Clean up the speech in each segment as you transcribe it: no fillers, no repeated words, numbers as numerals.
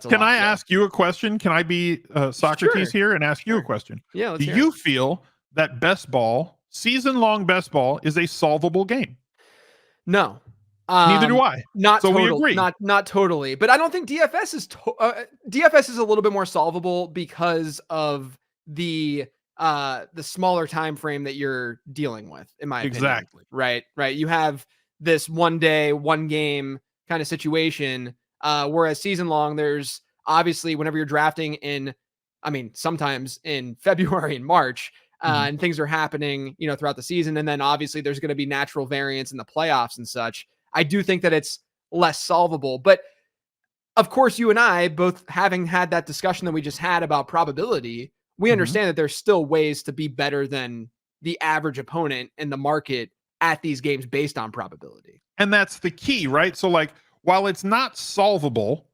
that's a Can lot. I ask you a question? Can I be Socrates here and ask you a question? Yeah, let's Do hear you it. feel that best ball, season-long best ball, is a solvable game? No. Neither do I. Not So we total, agree. not totally. But I don't think DFS is DFS is a little bit more solvable because of the smaller time frame that you're dealing with, in my opinion. Exactly. Right. You have this one day, one game kind of situation. Whereas season long, there's obviously whenever you're drafting sometimes in February and March, and things are happening, throughout the season. And then obviously there's going to be natural variance in the playoffs and such. I do think that it's less solvable, but of course, you and I both having had that discussion that we just had about probability, we understand that there's still ways to be better than the average opponent in the market at these games based on probability. And that's the key, right? So like, while it's not solvable,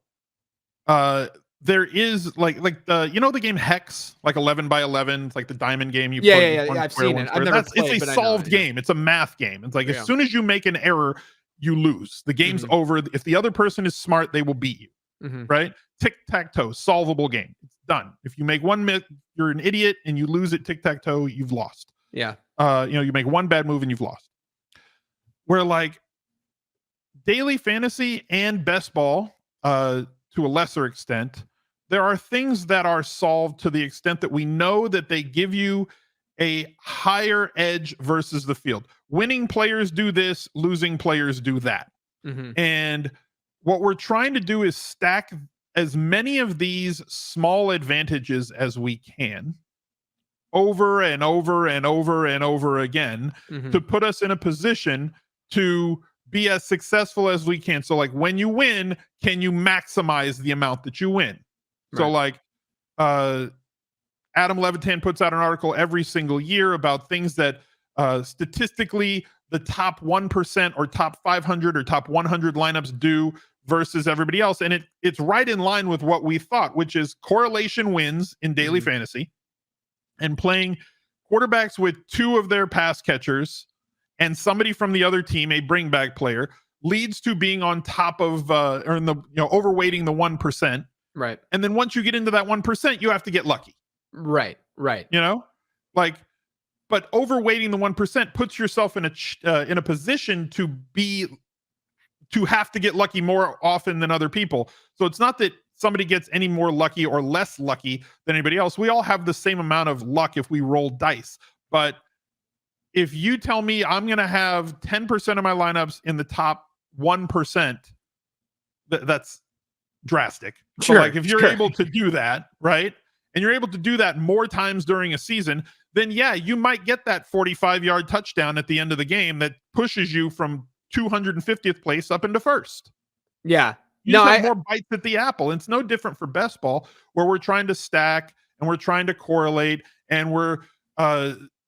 there is like the the game Hex, like 11 by 11. It's like the diamond game. You Yeah. one I've square, seen one it. square. I've never It's played, a but I know solved it, yeah. game. It's a math game. It's like Yeah. as soon as you make an error, you lose. The game's over. If the other person is smart, they will beat you. Right? Tic-tac-toe, solvable game. It's done. If you make one you're an idiot and you lose at tic-tac-toe, you've lost. Yeah. You make one bad move and you've lost. Where like daily fantasy and best ball, to a lesser extent, there are things that are solved to the extent that we know that they give you a higher edge versus the field. Winning players do this, losing players do that. And what we're trying to do is stack as many of these small advantages as we can over and over and over and over again to put us in a position to be as successful as we can. So like when you win, can you maximize the amount that you win? So like Adam Levitan puts out an article every single year about things that statistically the top 1% or top 500 or top 100 lineups do versus everybody else. And it's right in line with what we thought, which is correlation wins in daily fantasy, and playing quarterbacks with two of their pass catchers and somebody from the other team, a bring back player, leads to being on top of or in the overweighting the 1%. Right. And then once you get into that 1%, you have to get lucky. Right. But overweighting the 1% puts yourself in a position to have to get lucky more often than other people. So it's not that somebody gets any more lucky or less lucky than anybody else. We all have the same amount of luck if we roll dice. But if you tell me I'm going to have 10% of my lineups in the top 1%, that's drastic. Sure. So like if you're able to do that, right? And you're able to do that more times during a season, then yeah, you might get that 45-yard touchdown at the end of the game that pushes you from 250th place up into first. Yeah. You just have more bites at the apple. And it's no different for best ball, where we're trying to stack and we're trying to correlate, and we're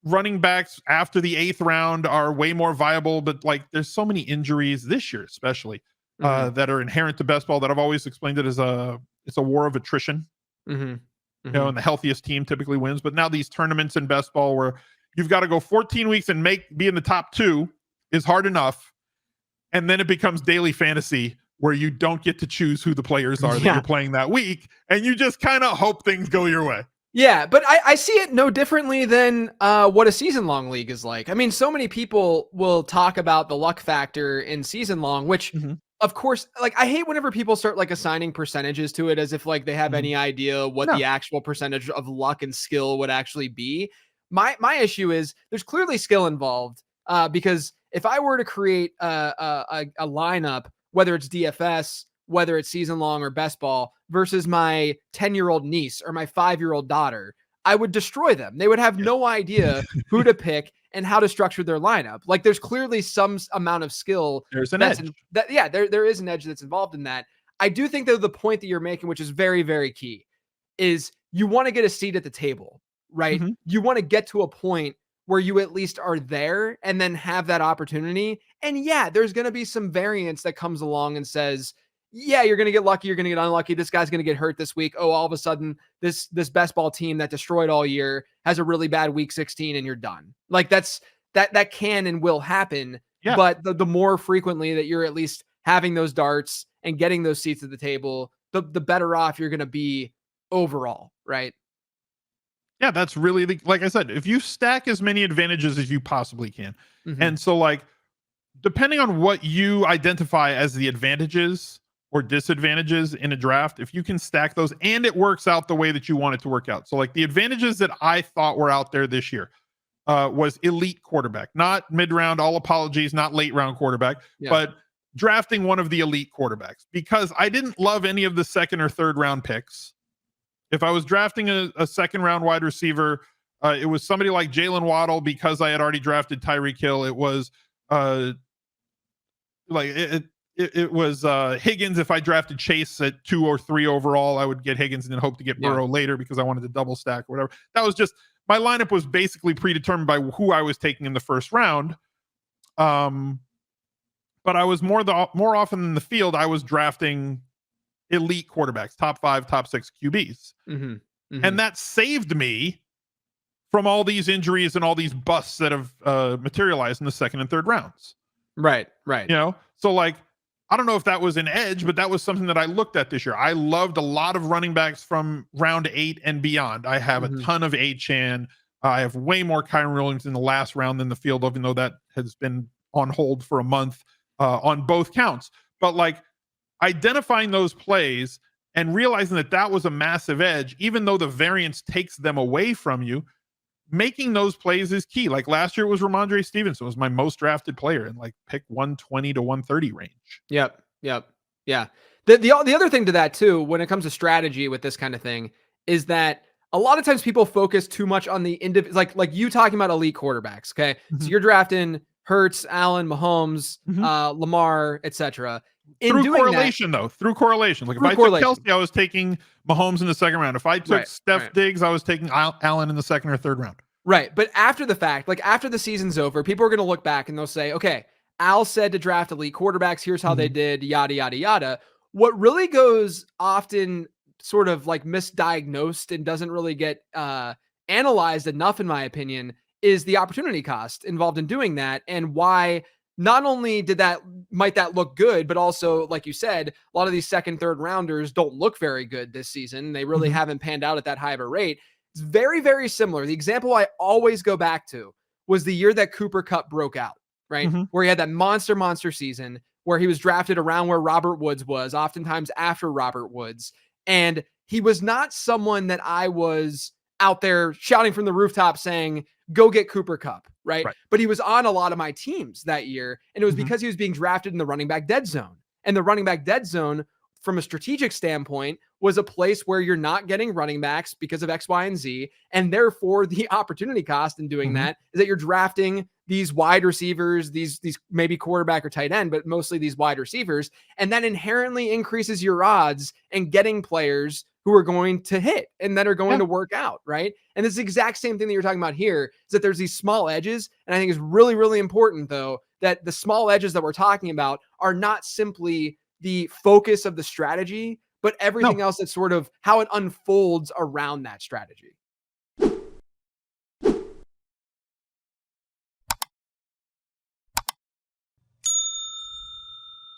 running backs after the 8th round are way more viable. But like there's so many injuries this year, especially that are inherent to best ball, that I've always explained it as it's a war of attrition. And the healthiest team typically wins. But now these tournaments in best ball where you've got to go 14 weeks and be in the top 2 is hard enough. And then it becomes daily fantasy where you don't get to choose who the players are that you're playing that week. And you just kind of hope things go your way. Yeah, but I see it no differently than what a season-long league is like. I mean, so many people will talk about the luck factor in season-long, which, of course, like I hate whenever people start like assigning percentages to it as if like they have any idea what the actual percentage of luck and skill would actually be. My issue is there's clearly skill involved because if I were to create a lineup, whether it's DFS, whether it's season long or best ball, versus my 10-year-old niece or my 5-year-old daughter, I would destroy them. They would have no idea who to pick and how to structure their lineup. Like there's clearly some amount of skill. There's an edge. There is an edge that's involved in that. I do think though the point that you're making, which is very, very key, is you want to get a seat at the table, right? You want to get to a point where you at least are there and then have that opportunity. And yeah, there's going to be some variance that comes along and says, yeah, you're going to get lucky. You're going to get unlucky. This guy's going to get hurt this week. Oh, all of a sudden this best ball team that destroyed all year has a really bad week 16 and you're done. Like that can and will happen. Yeah. But the more frequently that you're at least having those darts and getting those seats at the table, the better off you're going to be overall, right? Yeah, that's really like I said, if you stack as many advantages as you possibly can. Hmm. And so like depending on what you identify as the advantages or disadvantages in a draft, if you can stack those and it works out the way that you want it to work out. So like the advantages that I thought were out there this year was elite quarterback, not mid round, all apologies, not late round quarterback, Yeah. but drafting one of the elite quarterbacks because I didn't love any of the second or third round picks. If I was drafting a second round wide receiver, it was somebody like Jalen Waddle because I had already drafted Tyreek Hill. It was like it was Higgins. If I drafted Chase at 2 or 3 overall, I would get Higgins and then hope to get Burrow later because I wanted to double stack or whatever. That was just my lineup was basically predetermined by who I was taking in the first round. But I was more often in the field, I was drafting elite quarterbacks, top 5, top 6 QBs. Hmm. Hmm. And that saved me from all these injuries and all these busts that have materialized in the second and third rounds. Right. So like, I don't know if that was an edge, but that was something that I looked at this year. I loved a lot of running backs from round 8 and beyond. I have a ton of A-Chan. I have way more Kyron Williams in the last round than the field, even though that has been on hold for a month on both counts. But like identifying those plays and realizing that that was a massive edge, even though the variance takes them away from you, making those plays is key. Like last year it was Ramondre Stevenson was my most drafted player in like pick 120 to 130 range. Yep. Yeah. The other thing to that too, when it comes to strategy with this kind of thing, is that a lot of times people focus too much on the individual, like you talking about elite quarterbacks. Okay, so you're drafting Hurts, Allen, Mahomes, Lamar, etc. Through correlation, like if I took Kelsey, I was taking Mahomes in the second round. If I took Steph Diggs, I was taking Allen in the second or third round. Right. But after the fact, like after the season's over, people are going to look back and they'll say, okay, Al said to draft elite quarterbacks. Here's how they did, yada, yada, yada. What really goes often sort of like misdiagnosed and doesn't really get analyzed enough, in my opinion, is the opportunity cost involved in doing that and why not only might that look good, but also, like you said, a lot of these second, third rounders don't look very good this season. They really haven't panned out at that high of a rate. It's very, very similar. The example I always go back to was the year that Cooper Kupp broke out, right? Where he had that monster season where he was drafted around where Robert Woods was, oftentimes after Robert Woods. And he was not someone that I was out there shouting from the rooftop saying, go get Cooper Kupp, right? But he was on a lot of my teams that year. And it was because he was being drafted in the running back dead zone. And the running back dead zone, from a strategic standpoint, was a place where you're not getting running backs because of X, Y, and Z. And therefore, the opportunity cost in doing that is that you're drafting these wide receivers, these maybe quarterback or tight end, but mostly these wide receivers. And that inherently increases your odds in getting players who are going to hit and that are going to work out, right? And it's the exact same thing that you're talking about here, is that there's these small edges. And I think it's really, really important, though, that the small edges that we're talking about are not simply the focus of the strategy, but everything else that's sort of how it unfolds around that strategy.